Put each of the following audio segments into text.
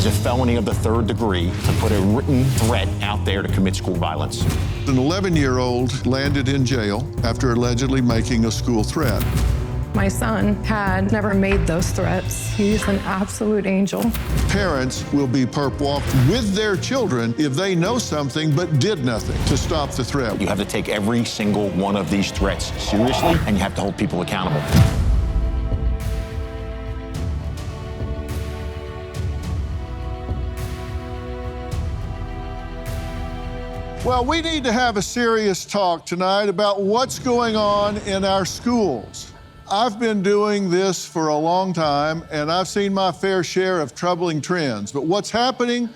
is a felony of the third degree to put a written threat out there to commit school violence. An 11-year-old landed in jail after allegedly making a school threat. My son had never made those threats. He's an absolute angel. Parents will be perp walked with their children if they know something but did nothing to stop the threat. You have to take every single one of these threats seriously, and you have to hold people accountable. Well, we need to have a serious talk tonight about what's going on in our schools. I've been doing this for a long time, and I've seen my fair share of troubling trends. But what's happening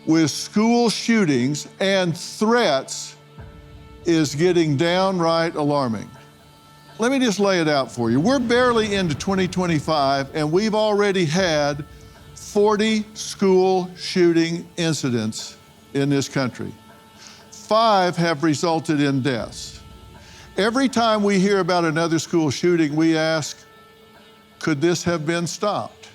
with school shootings and threats is getting downright alarming. Let me just lay it out for you. We're barely into 2025, and we've already had 40 school shooting incidents in this country. 5 have resulted in deaths. Every time we hear about another school shooting, we ask, could this have been stopped?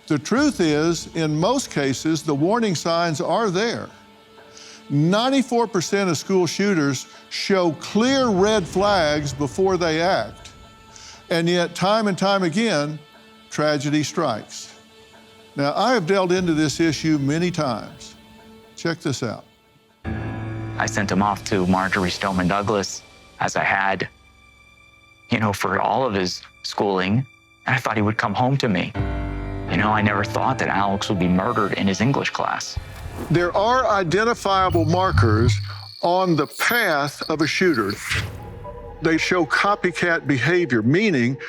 The truth is, in most cases, the warning signs are there. 94% of school shooters show clear red flags before they act. And yet, time and time again, tragedy strikes. Now, I have delved into this issue many times. Check this out. I sent him off to Marjorie Stoneman Douglas, as I had, for all of his schooling, and I thought he would come home to me. I never thought that Alex would be murdered in his English class. There are identifiable markers on the path of a shooter. They show copycat behavior, meaning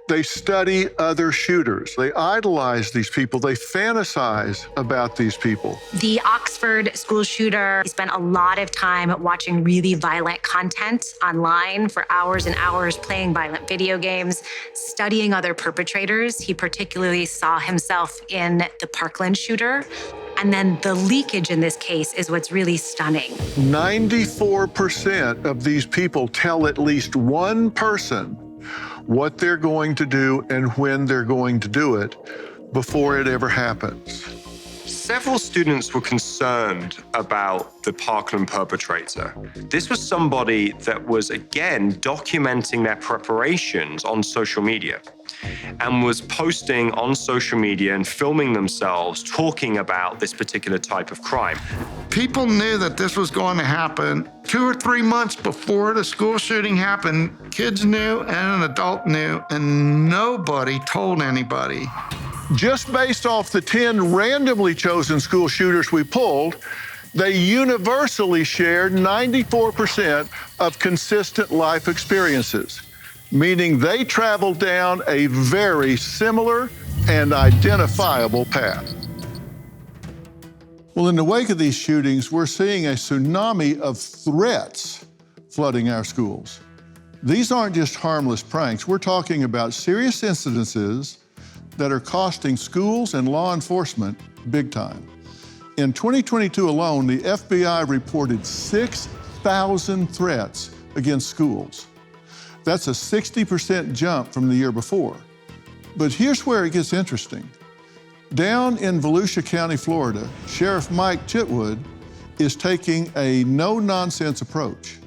they study other shooters. They idolize these people. They fantasize about these people. The Oxford school shooter spent a lot of time watching really violent content online for hours and hours, playing violent video games, studying other perpetrators. He particularly saw himself in the Parkland shooter. And then the leakage in this case is what's really stunning. 94% of these people tell at least one person what they're going to do and when they're going to do it before it ever happens. Several students were concerned about the Parkland perpetrator. This was somebody that was, again, documenting their preparations on social media and was posting on social media and filming themselves talking about this particular type of crime. People knew that this was going to happen 2 or 3 months before the school shooting happened. Kids knew and an adult knew, and nobody told anybody. Just based off the 10 randomly chosen school shooters we pulled, they universally shared 94% of consistent life experiences, meaning they traveled down a very similar and identifiable path. Well, in the wake of these shootings, we're seeing a tsunami of threats flooding our schools. These aren't just harmless pranks. We're talking about serious incidences that are costing schools and law enforcement big time. In 2022 alone, the FBI reported 6,000 threats against schools. That's a 60% jump from the year before. But here's where it gets interesting. Down in Volusia County, Florida, Sheriff Mike Chitwood is taking a no-nonsense approach.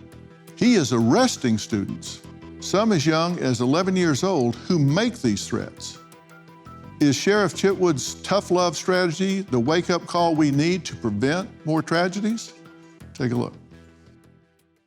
He is arresting students, some as young as 11 years old, who make these threats. Is Sheriff Chitwood's tough love strategy the wake-up call we need to prevent more tragedies? Take a look.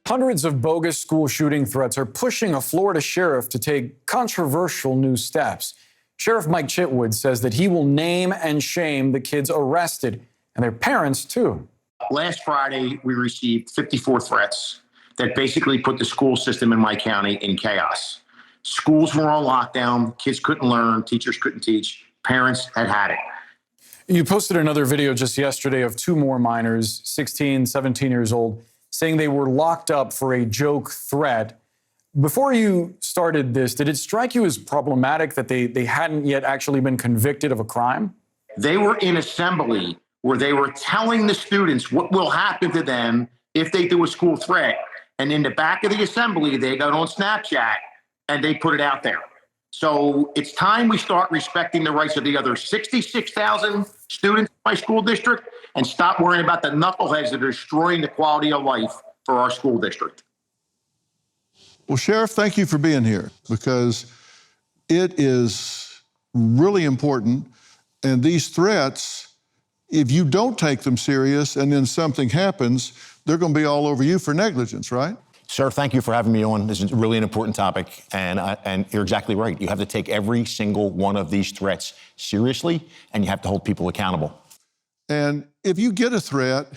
Hundreds of bogus school shooting threats are pushing a Florida sheriff to take controversial new steps. Sheriff Mike Chitwood says that he will name and shame the kids arrested and their parents, too. Last Friday, we received 54 threats that basically put the school system in my county in chaos. Schools were on lockdown, kids couldn't learn, teachers couldn't teach, parents had it. You posted another video just yesterday of 2 more minors, 16, 17 years old, saying they were locked up for a joke threat. Before you started this, did it strike you as problematic that they hadn't yet actually been convicted of a crime? They were in assembly where they were telling the students what will happen to them if they do a school threat. And in the back of the assembly, they got on Snapchat and they put it out there. So it's time we start respecting the rights of the other 66,000 students in my school district and stop worrying about the knuckleheads that are destroying the quality of life for our school district. Well, Sheriff, thank you for being here, because it is really important. And these threats, if you don't take them serious and then something happens, they're going to be all over you for negligence, right? Sir, thank you for having me on. This is really an important topic, and you're exactly right. You have to take every single one of these threats seriously, and you have to hold people accountable. And if you get a threat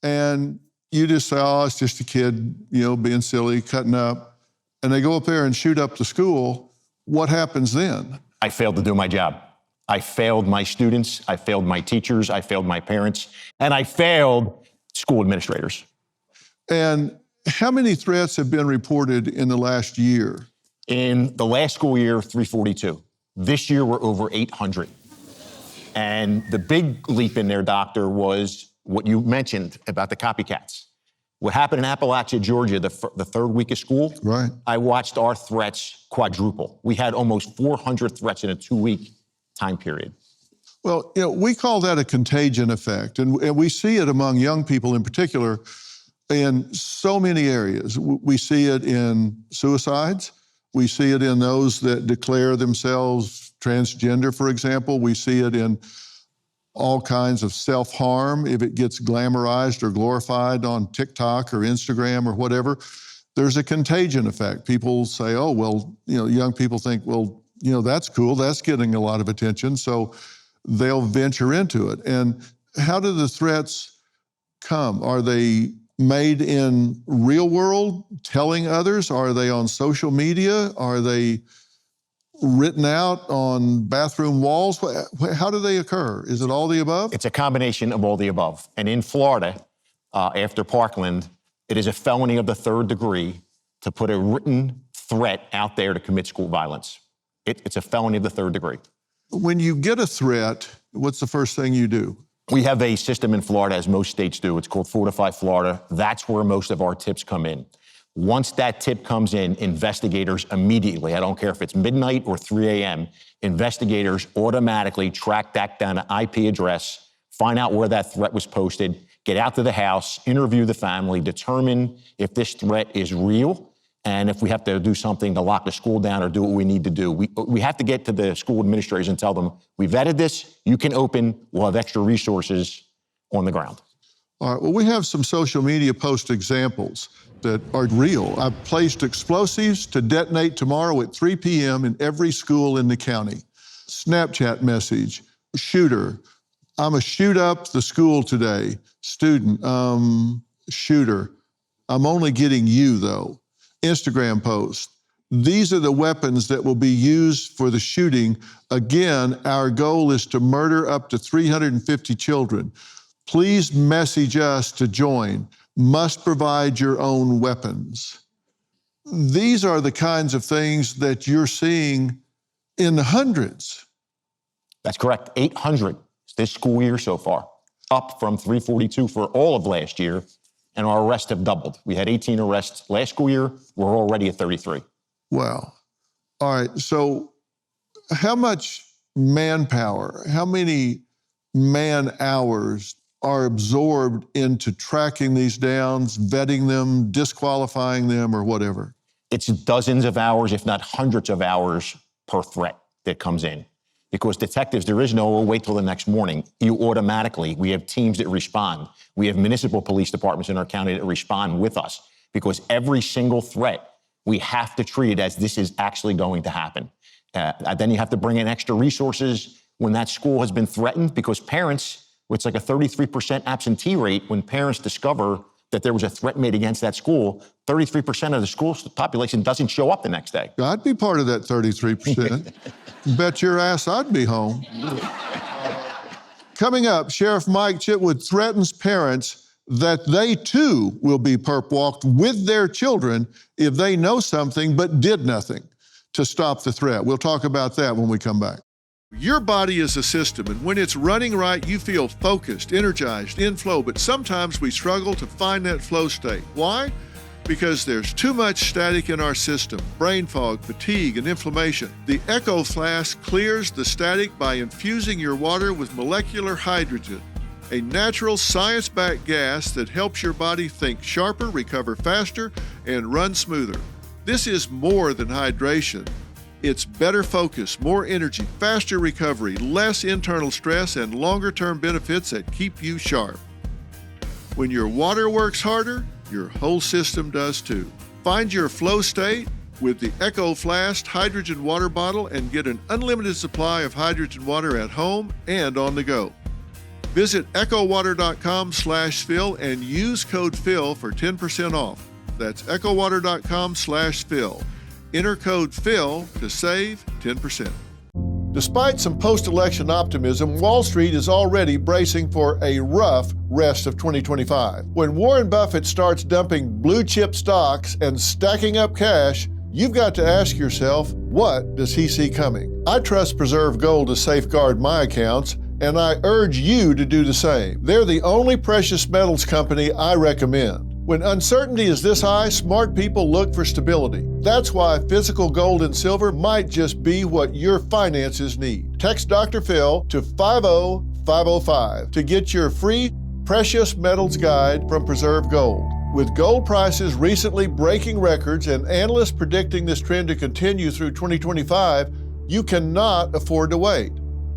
and you just say, oh, it's just a kid, being silly, cutting up, and they go up there and shoot up the school, what happens then? I failed to do my job. I failed my students, I failed my teachers, I failed my parents, and I failed school administrators. And how many threats have been reported in the last year? In the last school year, 342. This year, we're over 800. And the big leap in there, Doctor, was what you mentioned about the copycats. What happened in Appalachia, Georgia, the third week of school, right? I watched our threats quadruple. We had almost 400 threats in a 2-week time period. Well, we call that a contagion effect, and we see it among young people in particular in so many areas. We see it in suicides. We see it in those that declare themselves transgender, for example. We see it in all kinds of self-harm if it gets glamorized or glorified on TikTok or Instagram or whatever. There's a contagion effect. People say, oh, well, young people think, well, that's cool, that's getting a lot of attention, so they'll venture into it. And how do the threats come? Are they made in real world, telling others? Are they on social media? Are they written out on bathroom walls? How do they occur? Is it all the above? It's a combination of all the above. And in Florida, after Parkland, it is a felony of the 3rd degree to put a written threat out there to commit school violence. It's a felony of the 3rd degree. When you get a threat, what's the first thing you do? We have a system in Florida, as most states do. It's called Fortify Florida. That's where most of our tips come in. Once that tip comes in, investigators immediately, I don't care if it's midnight or 3 a.m., investigators automatically track that down to IP address, find out where that threat was posted, get out to the house, interview the family, determine if this threat is real, and if we have to do something to lock the school down or do what we need to do. We have to get to the school administrators and tell them, we vetted this, you can open, we'll have extra resources on the ground. All right, well, we have some social media post examples that are real. I've placed explosives to detonate tomorrow at 3 p.m. in every school in the county. Snapchat message, shooter, I'm a shoot up the school today. Student, shooter, I'm only getting you though. Instagram post. These are the weapons that will be used for the shooting. Again, our goal is to murder up to 350 children. Please message us to join. Must provide your own weapons. These are the kinds of things that you're seeing in the hundreds. That's correct, 800 this school year so far, up from 342 for all of last year, and our arrests have doubled. We had 18 arrests last school year, we're already at 33. Wow. All right, so how much manpower, how many man-hours are absorbed into tracking these down, vetting them, disqualifying them, or whatever? It's dozens of hours, if not hundreds of hours per threat that comes in. Because detectives, there is no wait till the next morning. You automatically, we have teams that respond. We have municipal police departments in our county that respond with us. Because every single threat, we have to treat it as this is actually going to happen. Then you have to bring in extra resources when that school has been threatened, because parents, it's like a 33% absentee rate when parents discover that there was a threat made against that school. 33% of the school population doesn't show up the next day. I'd be part of that 33%. Bet your ass I'd be home. Coming up, Sheriff Mike Chitwood threatens parents that they too will be perp walked with their children if they know something but did nothing to stop the threat. We'll talk about that when we come back. Your body is a system, and when it's running right, you feel focused, energized, in flow, but sometimes we struggle to find that flow state. Why? because there's too much static in our system, brain fog, fatigue, and inflammation. The Echo Flask clears the static by infusing your water with molecular hydrogen, a natural science-backed gas that helps your body think sharper, recover faster, and run smoother. This is more than hydration. It's better focus, more energy, faster recovery, less internal stress, and longer-term benefits that keep you sharp. When your water works harder, your whole system does too. Find your flow state with the Echo Flask hydrogen water bottle and get an unlimited supply of hydrogen water at home and on the go. Visit echowater.com/Phil and use code Phil for 10% off. That's echowater.com/Phil. Enter code Phil to save 10%. Despite some post-election optimism, Wall Street is already bracing for a rough rest of 2025. When Warren Buffett starts dumping blue chip stocks and stacking up cash, you've got to ask yourself, what does he see coming? I trust Preserve Gold to safeguard my accounts, and I urge you to do the same. They're the only precious metals company I recommend. When uncertainty is this high, smart people look for stability. That's why physical gold and silver might just be what your finances need. Text Dr. Phil to 50505 to get your free precious metals guide from Preserve Gold. With gold prices recently breaking records and analysts predicting this trend to continue through 2025, you cannot afford to wait.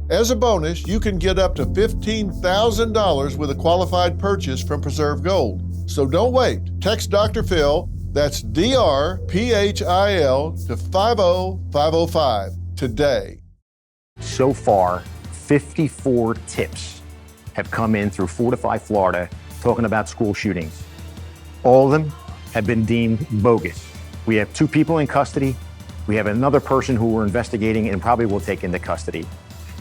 As a bonus, you can get up to $15,000 with a qualified purchase from Preserve Gold. So don't wait. Text Dr. Phil, that's DRPHIL, to 50505 today. So far, 54 tips have come in through Fortify Florida talking about school shootings. All of them have been deemed bogus. We have 2 people in custody. We have another person who we're investigating and probably will take into custody.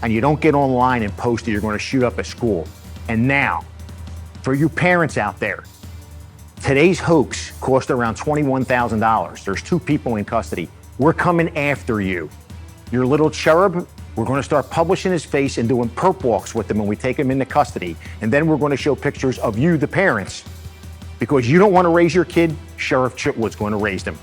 And you don't get online and post that you're going to shoot up a school. And now, for you parents out there, today's hoax cost around $21,000. There's 2 people in custody. We're coming after you. Your little cherub, we're going to start publishing his face and doing perp walks with him when we take him into custody. And then we're going to show pictures of you, the parents. Because you don't want to raise your kid, Sheriff Chitwood's going to raise them.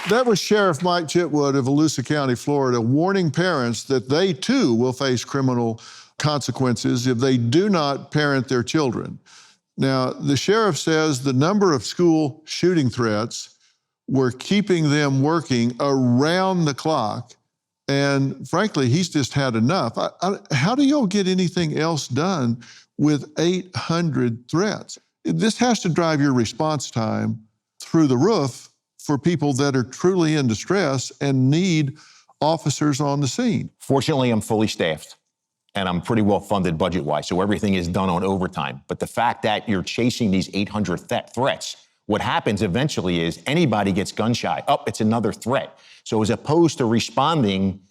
That was Sheriff Mike Chitwood of Volusia County, Florida, warning parents that they too will face criminal consequences if they do not parent their children. Now, the sheriff says the number of school shooting threats were keeping them working around the clock. And frankly, he's just had enough. How do y'all get anything else done with 800 threats? This has to drive your response time through the roof for people that are truly in distress and need officers on the scene. Fortunately, I'm fully staffed and I'm pretty well funded budget-wise, so everything is done on overtime. But the fact that you're chasing these 800 threats, what happens eventually is anybody gets gun shy. Oh, it's another threat. So as opposed to responding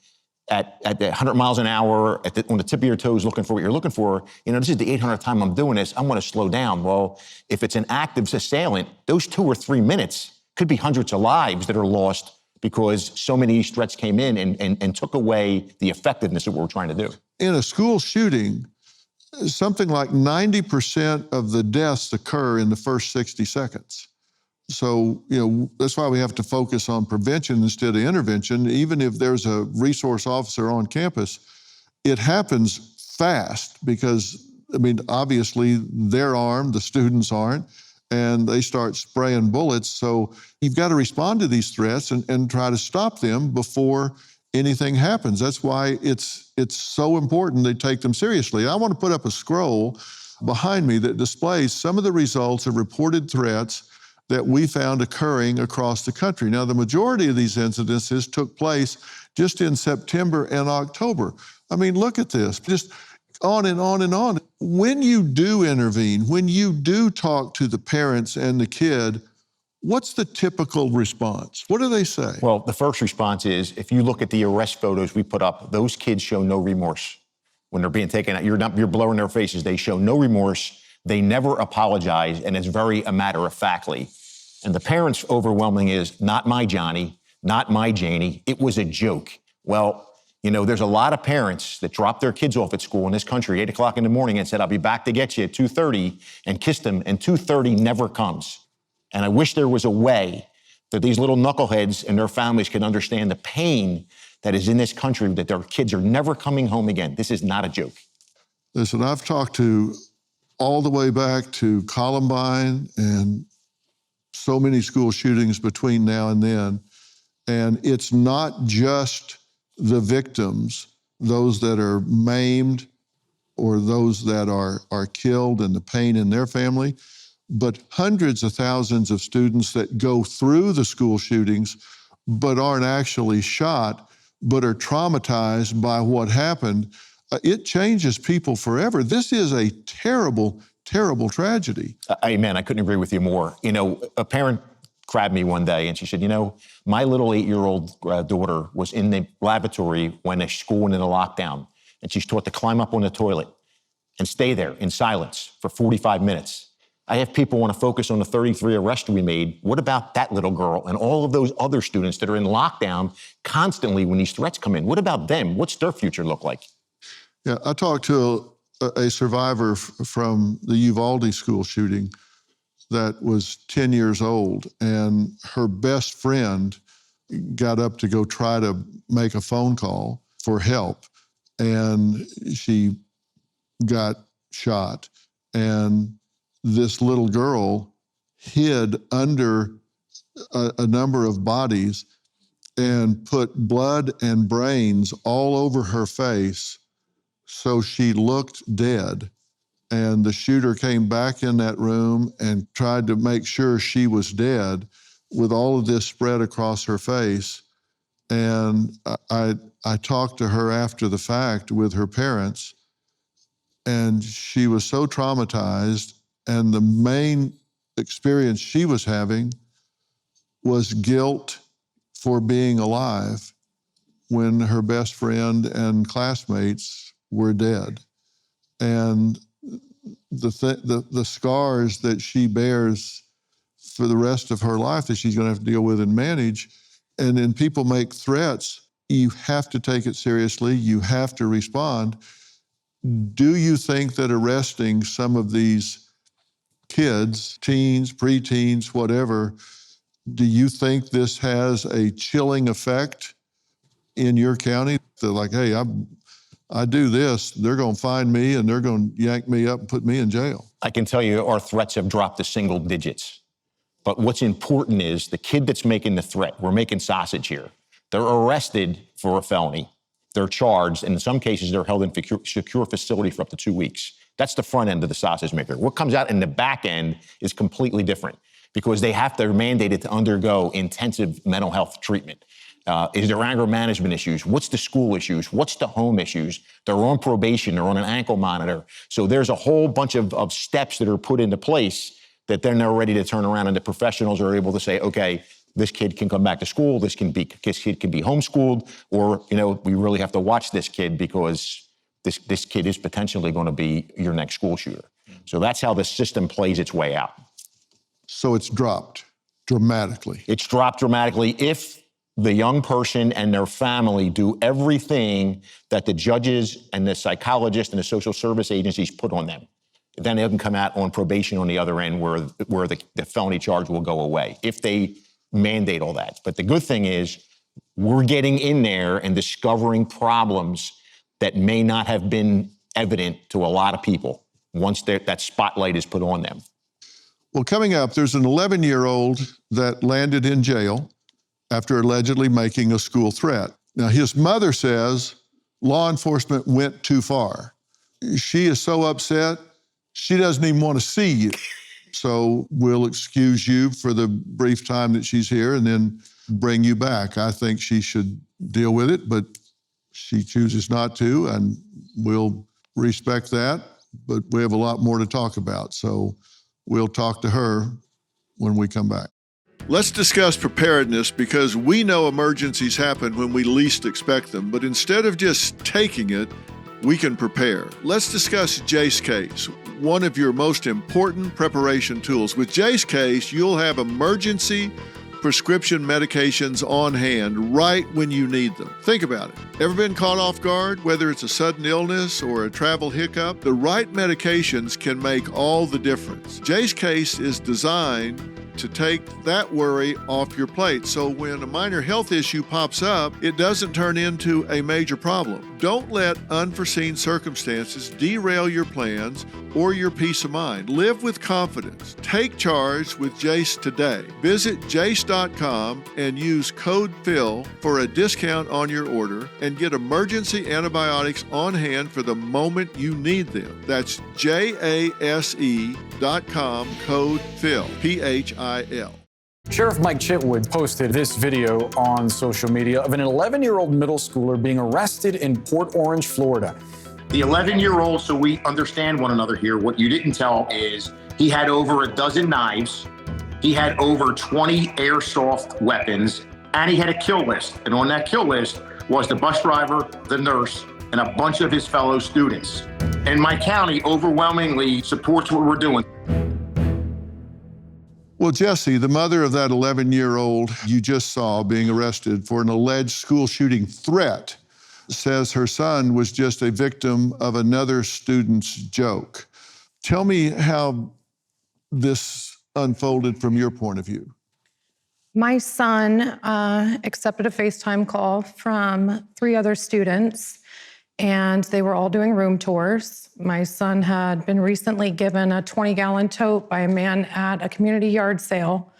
at 100 miles an hour, on the tip of your toes looking for what you're looking for, this is the 800th time I'm doing this, I'm gonna slow down. Well, if it's an active assailant, those 2 or 3 minutes could be hundreds of lives that are lost because so many of these threats came in and took away the effectiveness of what we're trying to do. In a school shooting, something like 90% of the deaths occur in the first 60 seconds. So, that's why we have to focus on prevention instead of intervention. Even if there's a resource officer on campus, it happens fast because, obviously they're armed, the students aren't, and they start spraying bullets. So you've got to respond to these threats and try to stop them before anything happens. That's why it's so important they take them seriously. I want to put up a scroll behind me that displays some of the results of reported threats that we found occurring across the country. Now, the majority of these incidences took place just in September and October. Look at this, just on and on and on. When you do intervene, when you do talk to the parents and the kid, what's the typical response? What do they say? Well, the first response is, if you look at the arrest photos we put up, those kids show no remorse. When they're being taken out, you're blurring their faces. They show no remorse. They never apologize, and it's very a matter-of-factly. And the parents' overwhelming is, not my Johnny, not my Janie. It was a joke. Well, You know, there's a lot of parents that drop their kids off at school in this country, 8 o'clock in the morning, and said, I'll be back to get you at 2:30, and kissed them, and 2:30 never comes. And I wish there was a way that these little knuckleheads and their families can understand the pain that is in this country, that their kids are never coming home again. This is not a joke. Listen, I've talked to all the way back to Columbine and so many school shootings between now and then. And it's not just the victims, those that are maimed or those that are killed and the pain in their family, but hundreds of thousands of students that go through the school shootings but aren't actually shot, but are traumatized by what happened. It changes people forever. This is a terrible, terrible tragedy. Amen. I couldn't agree with you more. You know, a parent grabbed me one day and she said, you know, my little 8-year-old daughter was in the lavatory when a school went into lockdown, and she's taught to climb up on the toilet and stay there in silence for 45 minutes. I have people want to focus on the 33 arrests we made. What about that little girl and all of those other students that are in lockdown constantly when these threats come in? What about them? What's their future look like? Yeah, I talked to a survivor from the Uvalde school shooting that was 10 years old, and her best friend got up to go try to make a phone call for help, and she got shot. And this little girl hid under a number of bodies and put blood and brains all over her face so she looked dead. And the shooter came back in that room and tried to make sure she was dead with all of this spread across her face. And I talked to her after the fact with her parents, and she was so traumatized. And the main experience she was having was guilt for being alive when her best friend and classmates were dead. And the scars that she bears for the rest of her life that she's going to have to deal with and manage. And then people make threats. You have to take it seriously. You have to respond. Do you think that arresting some of these kids, teens, preteens, whatever, do you think this has a chilling effect in your county? They're like, hey, I do this, they're going to find me and they're going to yank me up and put me in jail. I can tell you our threats have dropped to single digits. But what's important is the kid that's making the threat, we're making sausage here. They're arrested for a felony. They're charged, and in some cases, they're held in secure facility for up to 2 weeks. That's the front end of the sausage maker. What comes out in the back end is completely different because they're mandated to undergo intensive mental health treatment. Is there anger management issues? What's the school issues? What's the home issues? They're on probation, they're on an ankle monitor. So there's a whole bunch of steps that are put into place that then they're ready to turn around, and the professionals are able to say, okay, this kid can come back to school, this kid can be homeschooled, or, you know, we really have to watch this kid because this kid is potentially going to be your next school shooter. So that's how the system plays its way out. So it's dropped dramatically. It's dropped dramatically if the young person and their family do everything that the judges and the psychologists and the social service agencies put on them. Then they can come out on probation on the other end where the felony charge will go away if they mandate all that. But the good thing is we're getting in there and discovering problems that may not have been evident to a lot of people once that spotlight is put on them. Well, coming up, there's an 11-year-old that landed in jail after allegedly making a school threat. Now, his mother says law enforcement went too far. She is so upset, she doesn't even want to see you. So we'll excuse you for the brief time that she's here and then bring you back. I think she should deal with it, but she chooses not to, and we'll respect that. But we have a lot more to talk about, so we'll talk to her when we come back. Let's discuss preparedness, because we know emergencies happen when we least expect them, but instead of just taking it, we can prepare. Let's discuss Jace Case, one of your most important preparation tools. With Jace Case, you'll have emergency prescription medications on hand right when you need them. Think about it. Ever been caught off guard? Whether it's a sudden illness or a travel hiccup, the right medications can make all the difference. Jay's case is designed to take that worry off your plate. So when a minor health issue pops up, it doesn't turn into a major problem. Don't let unforeseen circumstances derail your plans or your peace of mind. Live with confidence. Take charge with Jace today. Visit jace.com and use code PHIL for a discount on your order and get emergency antibiotics on hand for the moment you need them. That's JASE.com, code PHIL, PHIL. Sheriff Mike Chitwood posted this video on social media of an 11-year-old middle schooler being arrested in Port Orange, Florida. The 11-year-old, so we understand one another here, what you didn't tell is he had over a dozen knives, he had over 20 airsoft weapons, and he had a kill list. And on that kill list was the bus driver, the nurse, and a bunch of his fellow students. And my county overwhelmingly supports what we're doing. Well, Jesse, the mother of that 11-year-old you just saw being arrested for an alleged school shooting threat, says her son was just a victim of another student's joke. Tell me how this unfolded from your point of view. My son accepted a FaceTime call from 3 other students, and they were all doing room tours. My son had been recently given a 20-gallon tote by a man at a community yard sale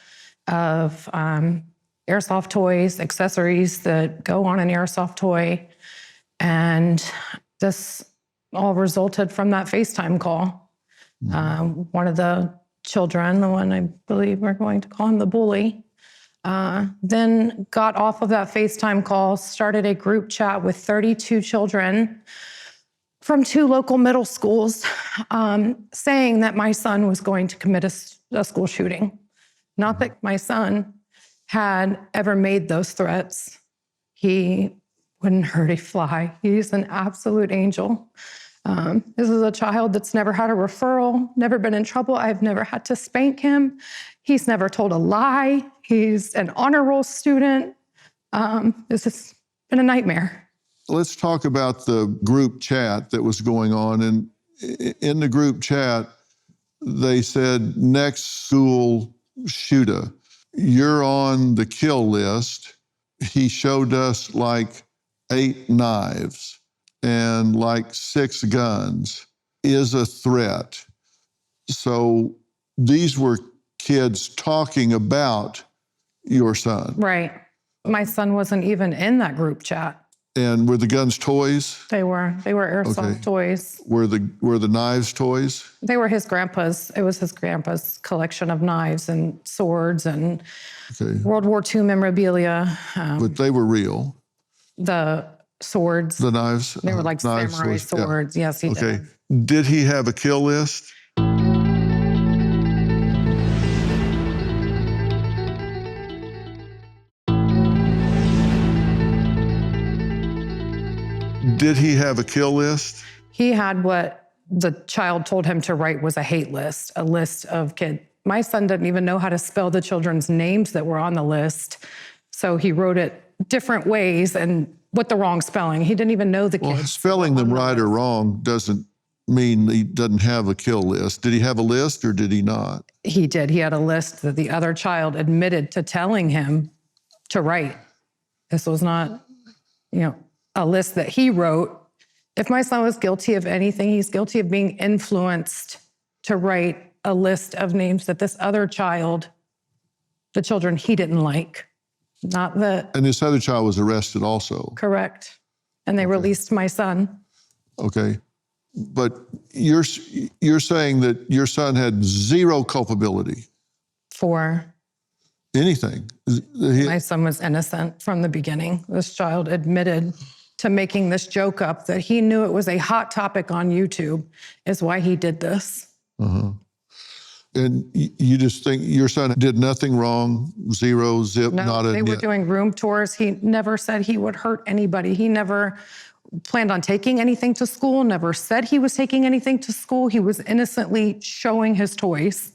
of airsoft toys, accessories that go on an airsoft toy. And this all resulted from that FaceTime call. One of the children, the one I believe we're going to call him the bully, then got off of that FaceTime call, started a group chat with 32 children from 2 local middle schools, saying that my son was going to commit a school shooting. Not that my son had ever made those threats. He wouldn't hurt a fly. He's an absolute angel. This is a child that's never had a referral, never been in trouble. I've never had to spank him. He's never told a lie. He's an honor roll student. This has been a nightmare. Let's talk about the group chat that was going on. And in the group chat, they said, next school shooter, you're on the kill list. He showed us like 8 knives and like 6 guns, is a threat. So these were kids talking about your son. Right. My son wasn't even in that group chat. And were the guns toys? They were airsoft toys. Were the knives toys? They were his grandpa's. It was his grandpa's collection of knives and swords and World War II memorabilia. But they were real. The swords. The knives? They were like samurai swords. Yeah. Yes, he did. Did he have a kill list? Did he have a kill list? He had what the child told him to write was a hate list, a list of kids. My son didn't even know how to spell the children's names that were on the list. So he wrote it different ways and with the wrong spelling. He didn't even know the kids. Well, spelling them right or wrong doesn't mean he doesn't have a kill list. Did he have a list or did he not? He did. He had a list that the other child admitted to telling him to write. This was not, a list that he wrote. If my son was guilty of anything, he's guilty of being influenced to write a list of names that this other child, the children he didn't like, not that. And this other child was arrested also? Correct. And they released my son. Okay. But you're saying that your son had zero culpability? For? Anything. My son was innocent from the beginning. This child admitted to making this joke up that he knew it was a hot topic on YouTube is why he did this. Uh-huh. And you just think your son did nothing wrong, zero, zip, no, nada? They were doing room tours. He never said he would hurt anybody. He never planned on taking anything to school, never said he was taking anything to school. He was innocently showing his toys.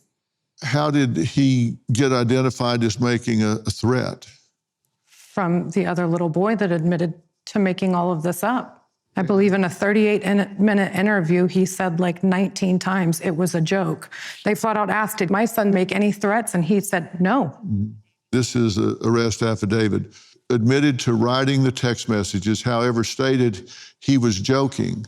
How did he get identified as making a threat? From the other little boy that admitted to making all of this up. I believe in a 38-minute interview, he said like 19 times it was a joke. They flat out asked, did my son make any threats? And he said, no. This is an arrest affidavit. Admitted to writing the text messages, however, stated he was joking,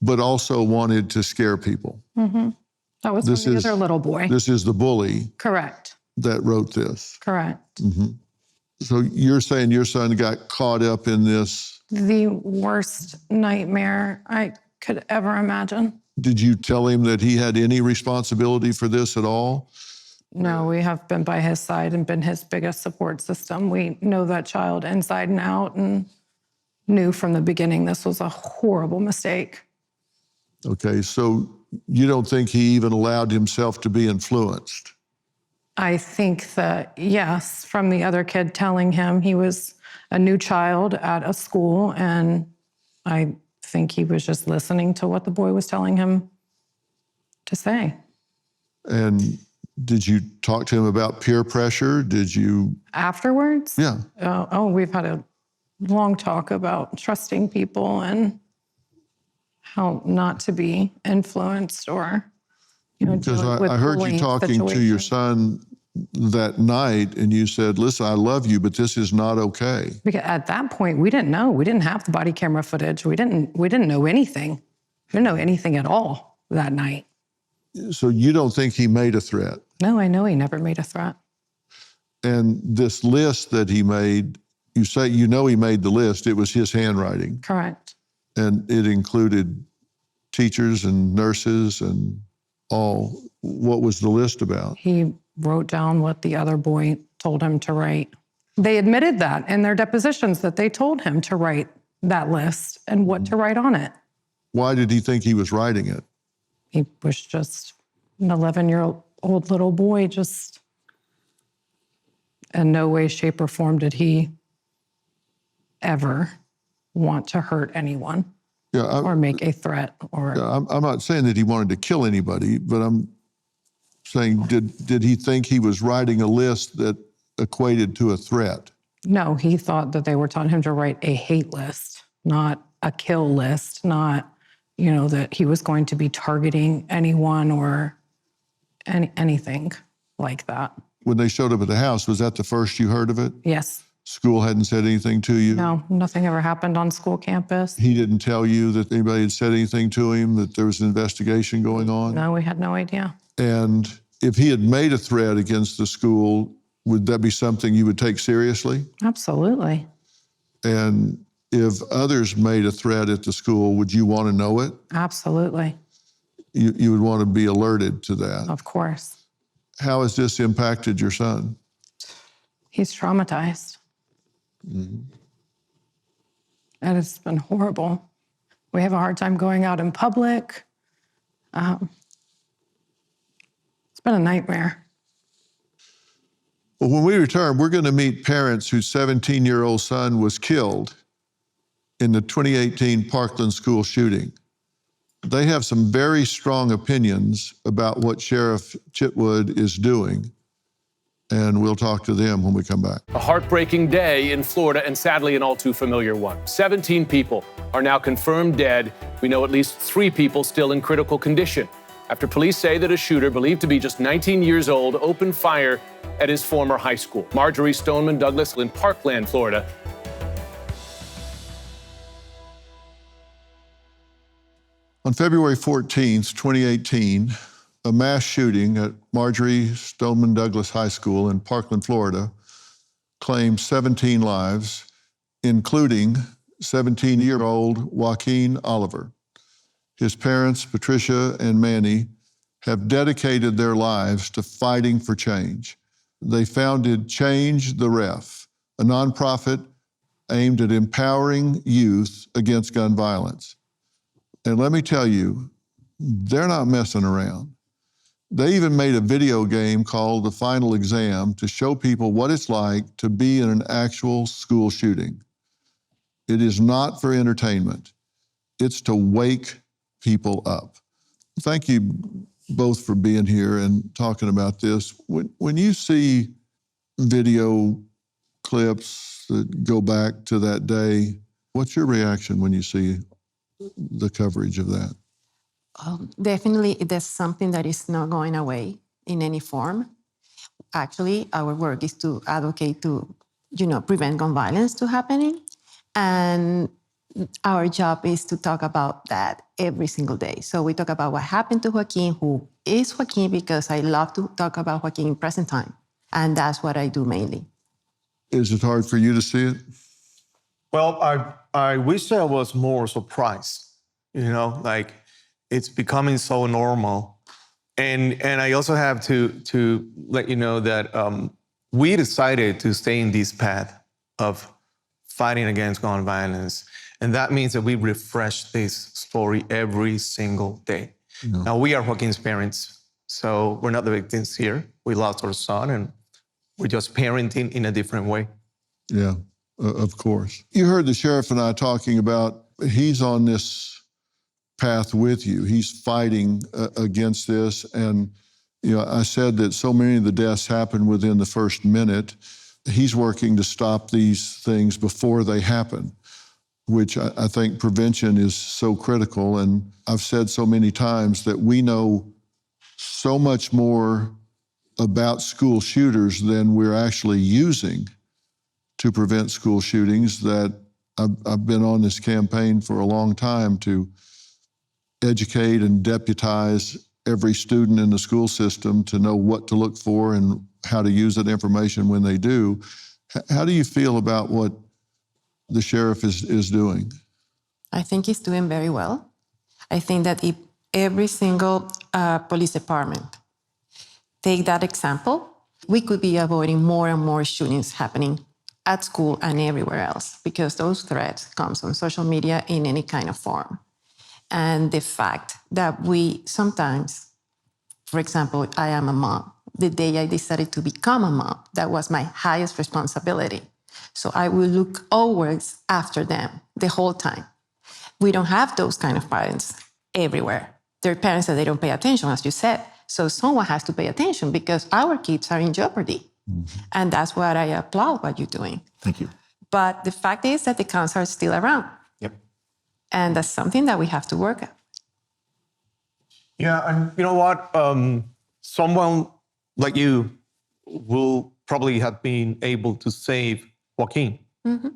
but also wanted to scare people. That was from the other little boy. This is the bully Correct. that wrote this. Correct. So you're saying your son got caught up in this. The worst nightmare I could ever imagine. Did you tell him that he had any responsibility for this at all? No, we have been by his side and been his biggest support system. We know that child inside and out and knew from the beginning this was a horrible mistake. Okay, so you don't think he even allowed himself to be influenced? I think that, yes, from the other kid telling him he was a new child at a school, and I think he was just listening to what the boy was telling him to say. And did you talk to him about peer pressure? Did you? Afterwards? Yeah. We've had a long talk about trusting people and how not to be influenced or, Because I heard you talking to your son that night and you said, listen, I love you, but this is not okay. Because at that point, we didn't know. We didn't have the body camera footage. We didn't know anything. We didn't know anything at all that night. So you don't think he made a threat? No, I know he never made a threat. And this list that he made, you say he made the list. It was his handwriting. Correct. And it included teachers and nurses and all. What was the list about? He wrote down what the other boy told him to write. They admitted that in their depositions that they told him to write that list and what to write on it. Why did he think he was writing it? He was just an 11-year-old little boy, just in no way, shape, or form did he ever want to hurt anyone or make a threat. I'm not saying that he wanted to kill anybody, but I'm saying, did he think he was writing a list that equated to a threat? No, he thought that they were telling him to write a hate list, not a kill list, not, that he was going to be targeting anyone or anything like that. When they showed up at the house, was that the first you heard of it? Yes. School hadn't said anything to you? No, nothing ever happened on school campus. He didn't tell you that anybody had said anything to him, that there was an investigation going on? No, we had no idea. And if he had made a threat against the school, would that be something you would take seriously? Absolutely. And if others made a threat at the school, would you want to know it? Absolutely. You would want to be alerted to that. Of course. How has this impacted your son? He's traumatized. And it's been horrible. We have a hard time going out in public. It's been a nightmare. Well, when we return, we're going to meet parents whose 17-year-old son was killed in the 2018 Parkland school shooting. They have some very strong opinions about what Sheriff Chitwood is doing, and we'll talk to them when we come back. A heartbreaking day in Florida, and sadly an all too familiar one. 17 people are now confirmed dead. We know at least 3 people still in critical condition after police say that a shooter, believed to be just 19 years old, opened fire at his former high school. Marjorie Stoneman Douglas in Parkland, Florida. On February 14th, 2018, a mass shooting at Marjorie Stoneman Douglas High School in Parkland, Florida, claimed 17 lives, including 17-year-old Joaquin Oliver. His parents, Patricia and Manny, have dedicated their lives to fighting for change. They founded Change the Ref, a nonprofit aimed at empowering youth against gun violence. And let me tell you, they're not messing around. They even made a video game called The Final Exam to show people what it's like to be in an actual school shooting. It is not for entertainment. It's to wake people up. Thank you, both for being here and talking about this. When you see video clips that go back to that day, what's your reaction when you see the coverage of that? Definitely, there's something that is not going away in any form. Actually, our work is to advocate to, prevent gun violence to happening. And our job is to talk about that every single day. So we talk about what happened to Joaquin, who is Joaquin, because I love to talk about Joaquin in present time. And that's what I do mainly. Is it hard for you to see it? Well, I wish I was more surprised, like it's becoming so normal. And I also have to let you know that we decided to stay in this path of fighting against gun violence. And that means that we refresh this story every single day. No. Now, we are Joaquin's parents, so we're not the victims here. We lost our son, and we're just parenting in a different way. Yeah, of course. You heard the sheriff and I talking about, he's on this path with you. He's fighting against this. And, I said that so many of the deaths happen within the first minute. He's working to stop these things before they happen, which I think prevention is so critical. And I've said so many times that we know so much more about school shooters than we're actually using to prevent school shootings, that I've been on this campaign for a long time to educate and deputize every student in the school system to know what to look for and how to use that information when they do. How do you feel about what the sheriff is doing? I think he's doing very well. I think that if every single police department take that example, we could be avoiding more and more shootings happening at school and everywhere else, because those threats come on social media in any kind of form. And the fact that we sometimes, for example, I am a mom. The day I decided to become a mom, that was my highest responsibility. So I will look always after them the whole time. We don't have those kind of parents everywhere. There are parents that they don't pay attention, as you said. So someone has to pay attention because our kids are in jeopardy. Mm-hmm. And that's what I applaud what you're doing. Thank you. But the fact is that the guns are still around. Yep. And that's something that we have to work at. Yeah, and you know what? Someone like you will probably have been able to save Joaquin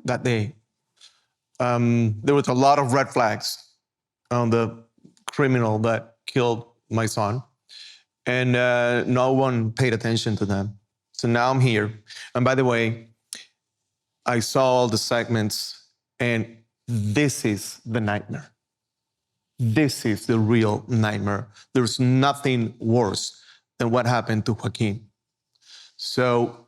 that day. There was a lot of red flags on the criminal that killed my son, and no one paid attention to them. So now I'm here. And by the way, I saw all the segments, and this is the nightmare. This is the real nightmare. There's nothing worse than what happened to Joaquin. So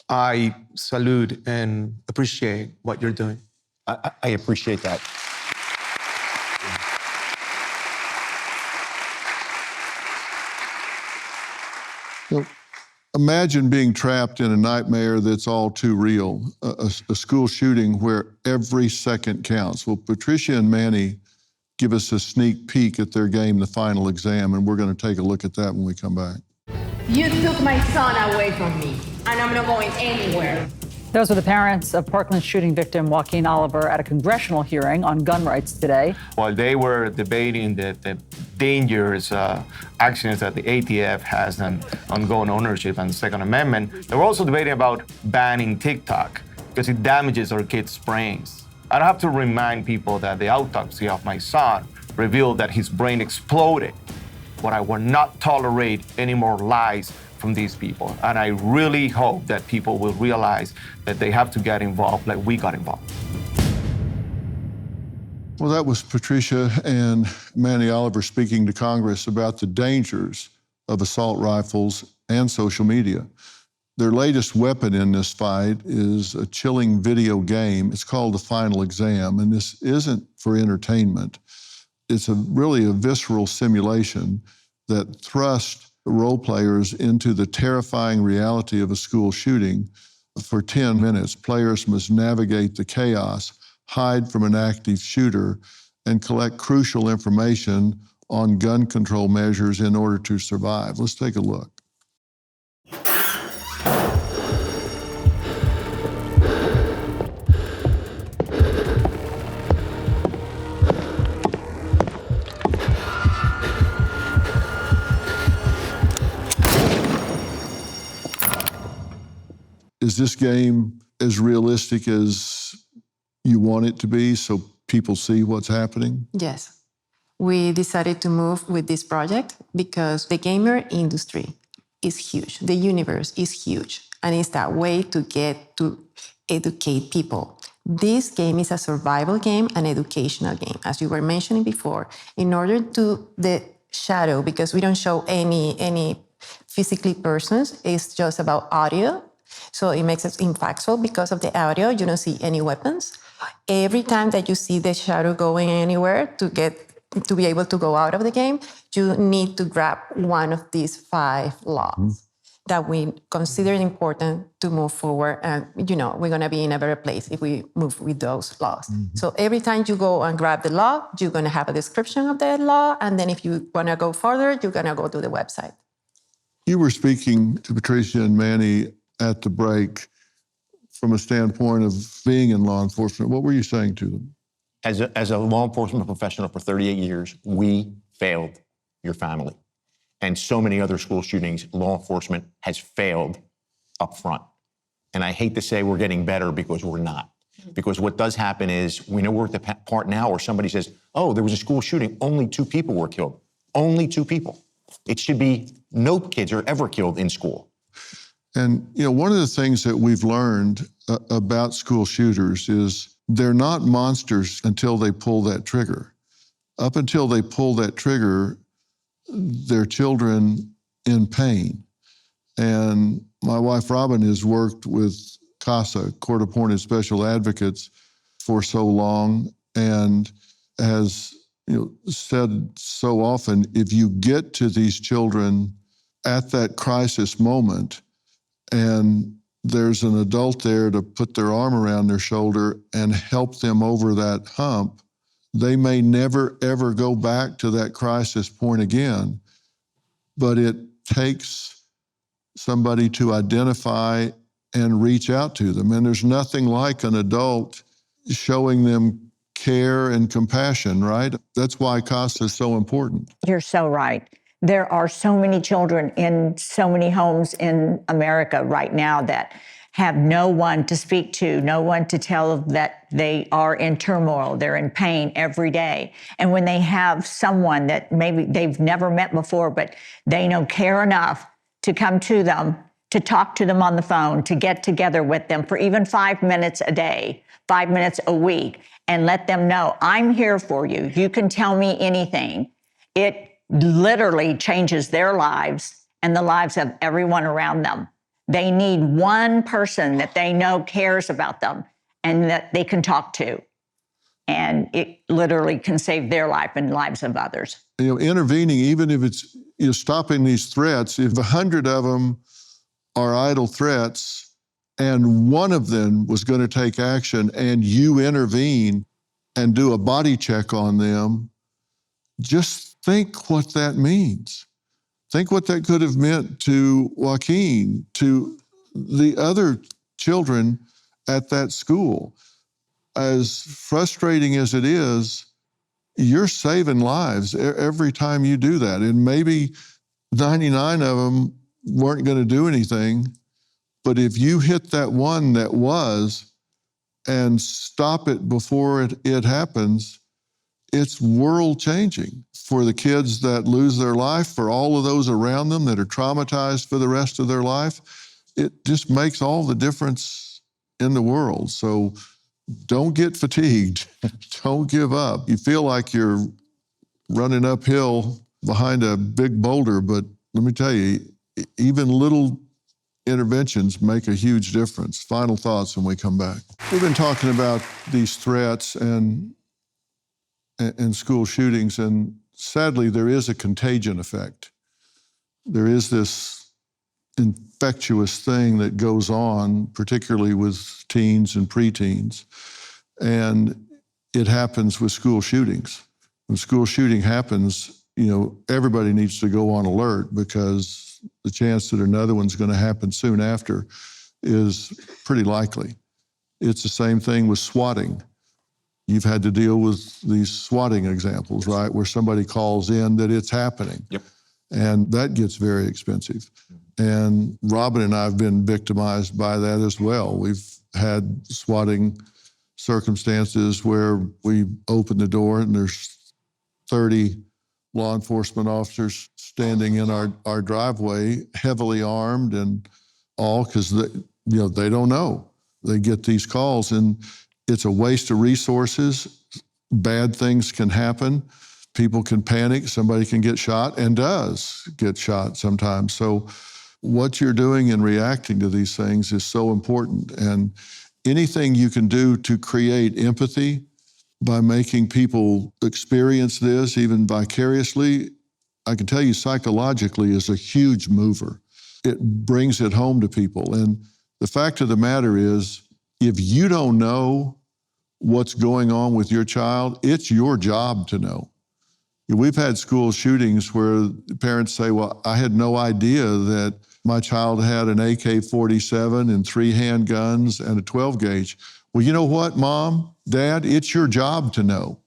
I salute and appreciate what you're doing. I appreciate that. So imagine being trapped in a nightmare that's all too real, a school shooting where every second counts. Well, Patricia and Manny give us a sneak peek at their game, The Final Exam, and we're going to take a look at that when we come back. You took my son away from me, and I'm not going anywhere. Those are the parents of Parkland shooting victim Joaquin Oliver at a congressional hearing on gun rights today. While they were debating the dangerous actions that the ATF has on gun ownership and the Second Amendment, they were also debating about banning TikTok because it damages our kids' brains. I don't have to remind people that the autopsy of my son revealed that his brain exploded. But I will not tolerate any more lies from these people. And I really hope that people will realize that they have to get involved like we got involved. Well, that was Patricia and Manny Oliver speaking to Congress about the dangers of assault rifles and social media. Their latest weapon in this fight is a chilling video game. It's called The Final Exam, and this isn't for entertainment. It's really a visceral simulation that thrusts role players into the terrifying reality of a school shooting. For 10 minutes, players must navigate the chaos, hide from an active shooter, and collect crucial information on gun control measures in order to survive. Let's take a look. Is this game as realistic as you want it to be so people see what's happening? Yes. We decided to move with this project because the gamer industry is huge. The universe is huge. And it's that way to get to educate people. This game is a survival game, an educational game. As you were mentioning before, in order to the shadow, because we don't show any physically persons, it's just about audio. So it makes it impactful because of the audio. You don't see any weapons. Every time that you see the shadow going anywhere to be able to go out of the game, you need to grab one of these 5 laws that we consider important to move forward. And, we're going to be in a better place if we move with those laws. So every time you go and grab the law, you're going to have a description of that law. And then if you want to go further, you're going to go to the website. You were speaking to Patricia and Manny at the break from a standpoint of being in law enforcement. What were you saying to them? As a law enforcement professional for 38 years, we failed your family. And so many other school shootings, law enforcement has failed up front. And I hate to say we're getting better because we're not. Because what does happen is we know we're at the part now where somebody says, oh, there was a school shooting, only 2 people were killed. Only 2 people. It should be no kids are ever killed in school. And, one of the things that we've learned about school shooters is they're not monsters until they pull that trigger. Up until they pull that trigger, they're children in pain. And my wife, Robin, has worked with CASA, Court-Appointed Special Advocates, for so long and has said so often, if you get to these children at that crisis moment, and there's an adult there to put their arm around their shoulder and help them over that hump, they may never, ever go back to that crisis point again. But it takes somebody to identify and reach out to them. And there's nothing like an adult showing them care and compassion, right? That's why CASA is so important. You're so right. There are so many children in so many homes in America right now that have no one to speak to, no one to tell that they are in turmoil, they're in pain every day. And when they have someone that maybe they've never met before, but they care enough to come to them, to talk to them on the phone, to get together with them for even 5 minutes a day, 5 minutes a week, and let them know, I'm here for you. You can tell me anything. It literally changes their lives and the lives of everyone around them. They need one person that they know cares about them and that they can talk to. And it literally can save their life and lives of others. Intervening, even if it's stopping these threats, if 100 of them are idle threats and one of them was going to take action and you intervene and do a body check on them, just think what that means. Think what that could have meant to Joaquin, to the other children at that school. As frustrating as it is, you're saving lives every time you do that. And maybe 99 of them weren't going to do anything, but if you hit that one that was and stop it before it happens, it's world-changing for the kids that lose their life, for all of those around them that are traumatized for the rest of their life. It just makes all the difference in the world. So don't get fatigued. Don't give up. You feel like you're running uphill behind a big boulder, but let me tell you, even little interventions make a huge difference. Final thoughts when we come back. We've been talking about these threats and school shootings, and sadly, there is a contagion effect. There is this infectious thing that goes on, particularly with teens and preteens, and it happens with school shootings. When school shooting happens, everybody needs to go on alert because the chance that another one's going to happen soon after is pretty likely. It's the same thing with swatting. You've had to deal with these swatting examples, right? Where somebody calls in that it's happening. Yep. And that gets very expensive. And Robin and I have been victimized by that as well. We've had swatting circumstances where we open the door and there's 30 law enforcement officers standing in our driveway, heavily armed and all, because they don't know. They get these calls and it's a waste of resources. Bad things can happen. People can panic. Somebody can get shot and does get shot sometimes. So what you're doing in reacting to these things is so important. And anything you can do to create empathy by making people experience this, even vicariously, I can tell you psychologically is a huge mover. It brings it home to people. And the fact of the matter is, if you don't know what's going on with your child, it's your job to know. We've had school shootings where parents say, well, I had no idea that my child had an AK-47 and 3 handguns and a 12 gauge. Well, you know what, Mom, Dad, it's your job to know.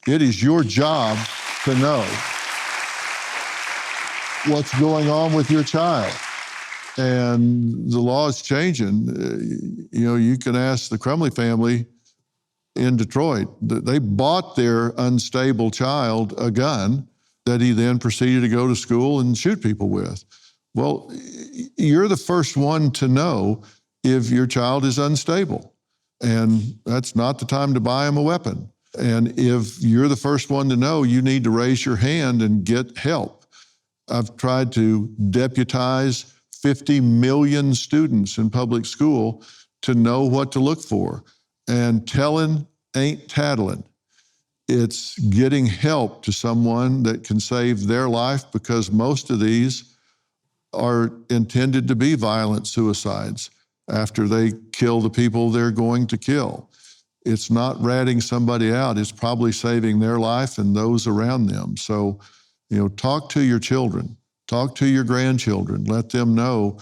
It is your job to know what's going on with your child. And the law is changing. You can ask the Crumley family in Detroit. They bought their unstable child a gun that he then proceeded to go to school and shoot people with. Well, you're the first one to know if your child is unstable. And that's not the time to buy him a weapon. And if you're the first one to know, you need to raise your hand and get help. I've tried to deputize 50 million students in public school to know what to look for. And telling ain't tattling. It's getting help to someone that can save their life, because most of these are intended to be violent suicides after they kill the people they're going to kill. It's not ratting somebody out. It's probably saving their life and those around them. So, talk to your children. Talk to your grandchildren. Let them know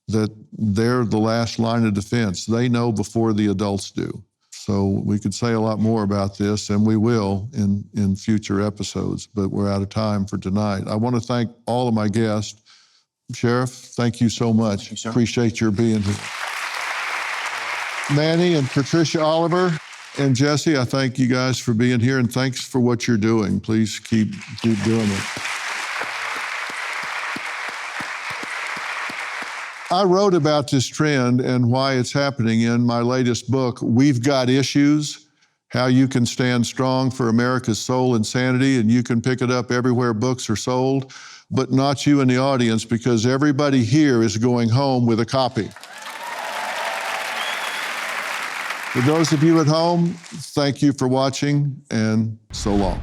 that they're the last line of defense. They know before the adults do. So we could say a lot more about this, and we will in future episodes, but we're out of time for tonight. I want to thank all of my guests. Sheriff, thank you so much. Thank you, appreciate your being here. Manny and Patricia Oliver and Jesse, I thank you guys for being here, and thanks for what you're doing. Please keep doing it. I wrote about this trend and why it's happening in my latest book, We've Got Issues, How You Can Stand Strong for America's Soul and Sanity, and you can pick it up everywhere books are sold, but not you in the audience, because everybody here is going home with a copy. For those of you at home, thank you for watching, and so long.